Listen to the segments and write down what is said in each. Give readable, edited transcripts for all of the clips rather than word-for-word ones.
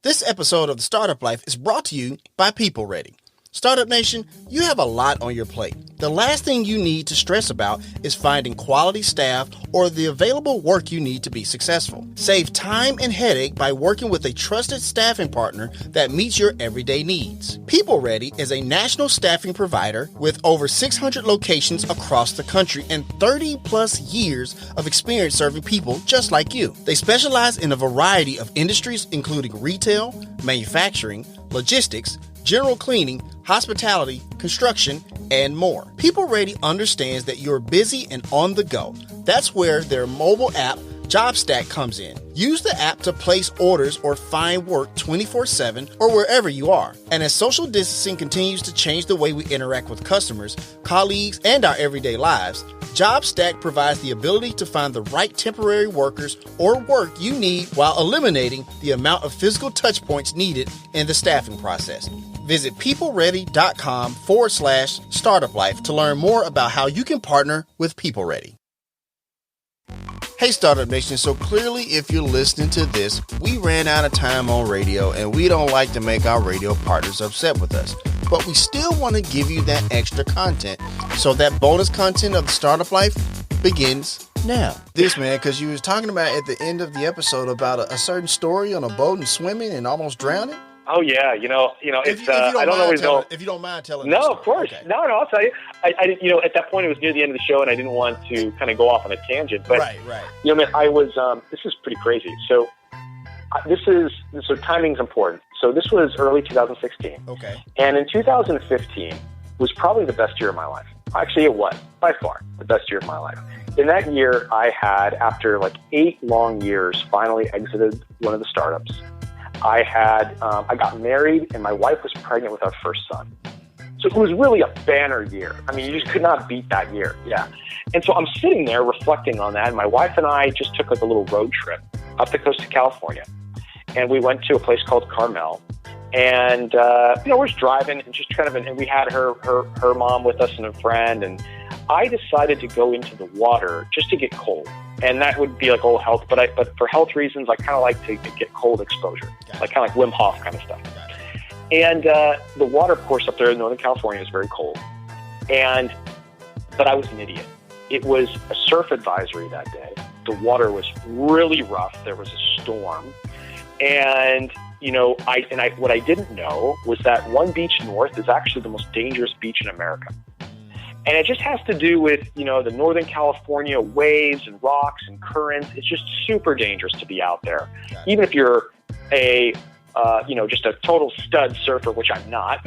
This episode of The Startup Life is brought to you by PeopleReady. Startup Nation, you have a lot on your plate. The last thing you need to stress about is finding quality staff or the available work you need to be successful. Save time and headache by working with a trusted staffing partner that meets your everyday needs. PeopleReady is a national staffing provider with over 600 locations across the country and 30 plus years of experience serving people just like you. They specialize in a variety of industries including retail, manufacturing, logistics, general cleaning, hospitality, construction, and more. PeopleReady understands that you're busy and on the go. That's where their mobile app, JobStack, comes in. Use the app to place orders or find work 24/7 or wherever you are. And as social distancing continues to change the way we interact with customers, colleagues, and our everyday lives, JobStack provides the ability to find the right temporary workers or work you need while eliminating the amount of physical touch points needed in the staffing process. Visit peopleready.com/startup life to learn more about how you can partner with PeopleReady. Hey Startup Nation, so clearly if you're listening to this, we ran out of time on radio and we don't like to make our radio partners upset with us. But we still want to give you that extra content. So that bonus content of the Startup Life begins now. This, man, because you was talking about at the end of the episode about a certain story on a boat and swimming and almost drowning. Oh yeah, it's. I don't always know if you don't mind telling. No, of course. Okay. No, I'll tell you. I at that point it was near the end of the show, and I didn't want to kind of go off on a tangent. But right. I was. This is pretty crazy. So, timing's important. So this was early 2016. Okay. And in 2015 was probably the best year of my life. Actually, it was by far the best year of my life. In that year, I had, after like 8 long years, finally exited one of the startups. I got married, and my wife was pregnant with our first son. So it was really a banner year. I mean, you just could not beat that year. Yeah. And so I'm sitting there reflecting on that, and my wife and I just took like a little road trip up the coast of California. And we went to a place called Carmel. And, we're just driving and just kind of, and we had her mom with us and a friend. And I decided to go into the water just to get cold. And that would be like old health, but for health reasons, I kind of like to get cold exposure, like kind of like Wim Hof kind of stuff. And the water, of course, up there in Northern California is very cold. But I was an idiot. It was a surf advisory that day. The water was really rough. There was a storm. And, what I didn't know was that one beach north is actually the most dangerous beach in America. And it just has to do with, the Northern California waves and rocks and currents. It's just super dangerous to be out there. Even if you're just a total stud surfer, which I'm not.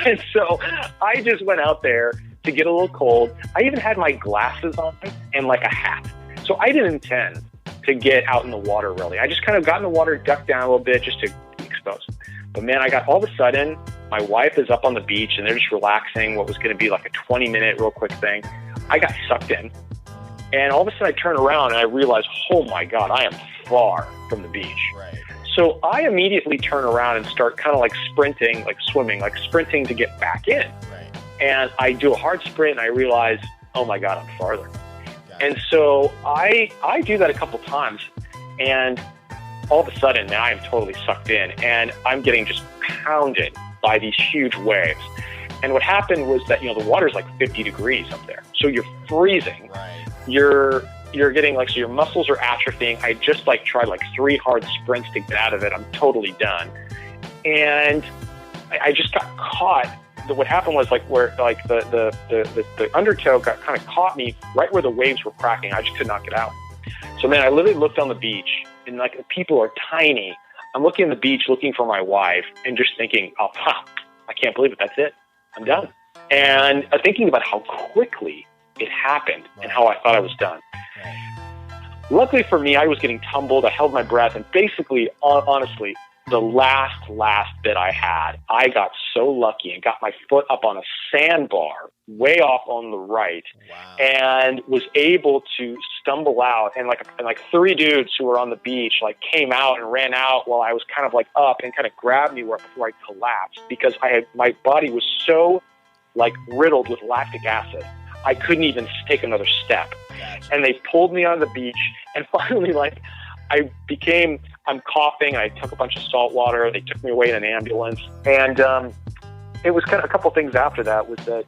And so I just went out there to get a little cold. I even had my glasses on and like a hat. So I didn't intend to get out in the water, really. I just kind of got in the water, ducked down a little bit just to be exposed. But man, I got all of a sudden, my wife is up on the beach and they're just relaxing, what was going to be like a 20-minute real quick thing. I got sucked in. And all of a sudden I turn around and I realize, oh my God, I am far from the beach. Right. So I immediately turn around and start kind of like sprinting, like swimming, like sprinting to get back in. Right. And I do a hard sprint and I realize, oh my God, I'm farther. And so I do that a couple times, and all of a sudden now I'm totally sucked in, and I'm getting just pounded by these huge waves. And what happened was that, the water's like 50 degrees up there. So you're freezing. Right. You're getting so your muscles are atrophying. I just tried 3 hard sprints to get out of it. I'm totally done. And I just got caught. What happened was where the undertow got kind of caught me right where the waves were cracking. I just could not get out. So man, I literally looked on the beach, and the people are tiny. I'm looking at the beach, looking for my wife, and just thinking, I can't believe it. That's it. I'm done. And thinking about how quickly it happened and how I thought I was done. Right. Luckily for me, I was getting tumbled. I held my breath, and basically, honestly, the last bit I had, I got so lucky and got my foot up on a sandbar way off on the right. Wow. And was able to stumble out, and 3 dudes who were on the beach came out and ran out while I was kind of up and kind of grabbed me before I collapsed, because my body was so riddled with lactic acid. I couldn't even take another step. Gotcha. And they pulled me on the beach, and finally I I'm coughing. I took a bunch of salt water. They took me away in an ambulance. And it was kind of a couple things after that was that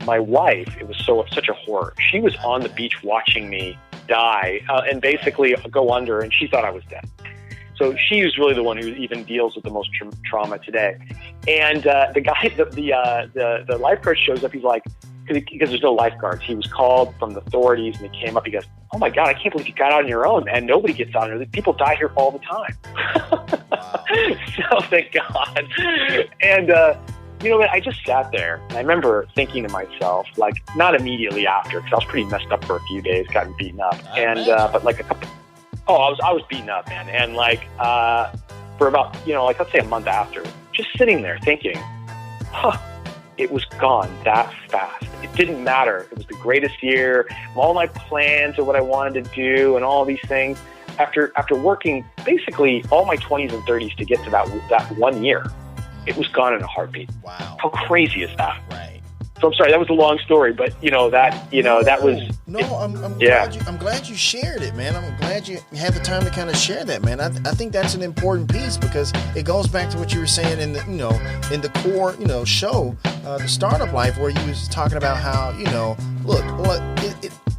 my wife, it was such a horror. She was on the beach watching me die and basically go under, and she thought I was dead. So she was really the one who even deals with the most trauma today. And the guy, the lifeguard shows up. He's like, because there's no lifeguards. He was called from the authorities, and he came up. He goes, "Oh my God, I can't believe you got out on your own, and nobody gets out here. People die here all the time." Wow. So thank God. And you know what? I just sat there, and I remember thinking to myself, like, not immediately after, because I was pretty messed up for a few days, gotten beaten up, but like a couple. Oh, I was beaten up, man, and like for about like let's say a month after, just sitting there thinking, it was gone that fast. It didn't matter. It was the greatest year. All my plans of what I wanted to do and all these things. After working basically all my 20s and 30s to get to that 1 year, it was gone in a heartbeat. Wow. How crazy is that? Right. So I'm sorry, that was a long story, but that was. No, I'm glad you shared it, man. I'm glad you had the time to kind of share that, man. I think that's an important piece because it goes back to what you were saying in the core show, the startup life, where you was talking about how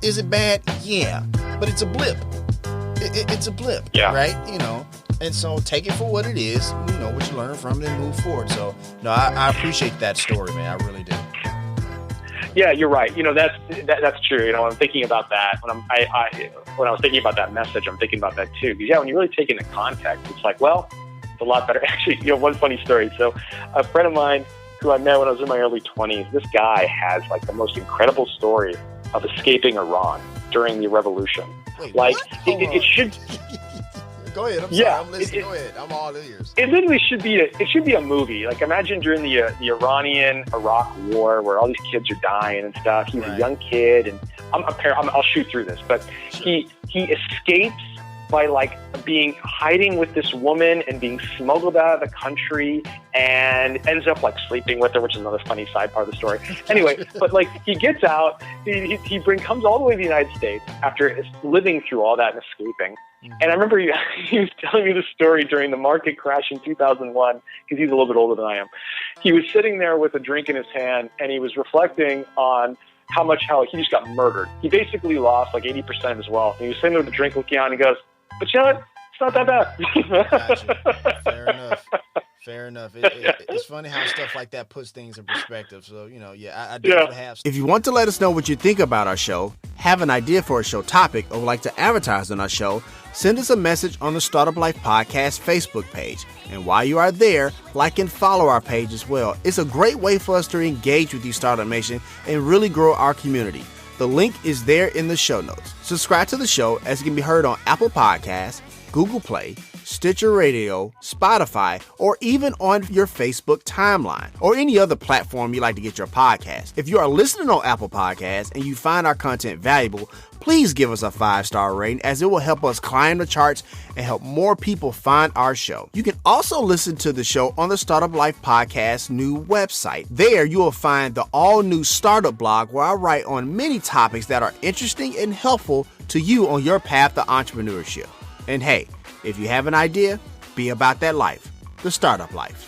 is it bad? Yeah, but it's a blip. It's a blip, yeah. Right? And so take it for what it is. What you learn from it and move forward. So no, I appreciate that story, man. I really do. Yeah, you're right. That's true. I'm thinking about that when when I was thinking about that message, I'm thinking about that too. Because when you really take it into context, it's like, well, it's a lot better. Actually, one funny story. So a friend of mine who I met when I was in my early 20s, this guy has like the most incredible story of escaping Iran during the revolution. Wait, like what? it should. Go ahead. I'm sorry. I'm listening. Go ahead. I'm all ears. It literally should be a movie. Like imagine during the Iranian-Iraq War, where all these kids are dying and stuff. He's a young kid, and I'll shoot through this, but sure. He escapes by like hiding with this woman and being smuggled out of the country, and ends up like sleeping with her, which is another funny side part of the story. Anyway, but like he gets out, he comes all the way to the United States after living through all that and escaping. Mm-hmm. And I remember he was telling me the story during the market crash in 2001, because he's a little bit older than I am. He was sitting there with a drink in his hand, and he was reflecting on how he just got murdered. He basically lost like 80% of his wealth. And he was sitting there with a drink looking out, and he goes, "But you know what? It's not that bad." Gotcha. Fair enough. It's funny how stuff like that puts things in perspective. So, I do have. If you want to let us know what you think about our show, have an idea for a show topic, or would like to advertise on our show, send us a message on the Startup Life Podcast Facebook page. And while you are there, like and follow our page as well. It's a great way for us to engage with you, Startup Nation, and really grow our community. The link is there in the show notes. Subscribe to the show, as it can be heard on Apple Podcasts, Google Play, Stitcher Radio, Spotify, or even on your Facebook timeline or any other platform you like to get your podcast. If you are listening on Apple Podcasts and you find our content valuable, please give us a 5-star rating, as it will help us climb the charts and help more people find our show. You can also listen to the show on the Startup Life Podcast new website. There you will find the all-new startup blog, where I write on many topics that are interesting and helpful to you on your path to entrepreneurship. And hey, if you have an idea, be about that life, the startup life.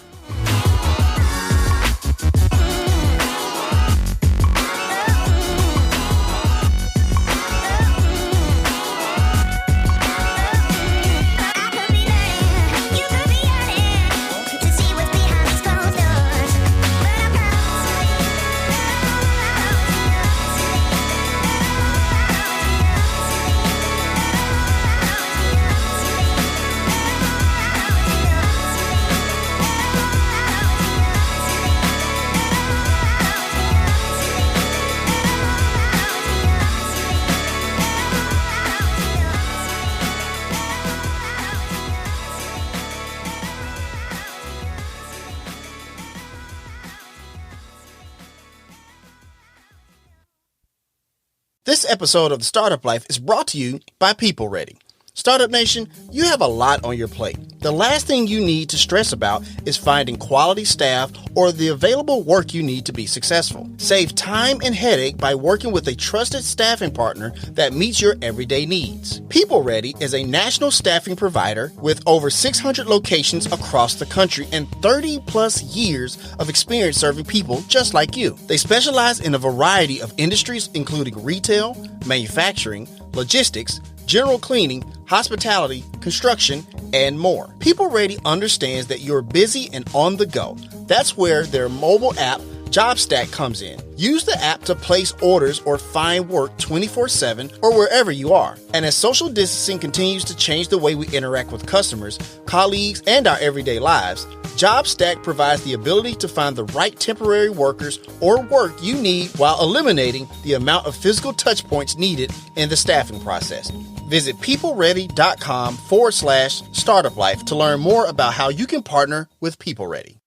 This episode of The Startup Life is brought to you by PeopleReady. Startup Nation, you have a lot on your plate. The last thing you need to stress about is finding quality staff or the available work you need to be successful. Save time and headache by working with a trusted staffing partner that meets your everyday needs. PeopleReady is a national staffing provider with over 600 locations across the country and 30 plus years of experience serving people just like you. They specialize in a variety of industries including retail, manufacturing, logistics, general cleaning, hospitality, construction, and more. PeopleReady understands that you're busy and on the go. That's where their mobile app, JobStack, comes in. Use the app to place orders or find work 24/7 or wherever you are. And as social distancing continues to change the way we interact with customers, colleagues, and our everyday lives, JobStack provides the ability to find the right temporary workers or work you need while eliminating the amount of physical touch points needed in the staffing process. Visit PeopleReady.com/startup life to learn more about how you can partner with PeopleReady.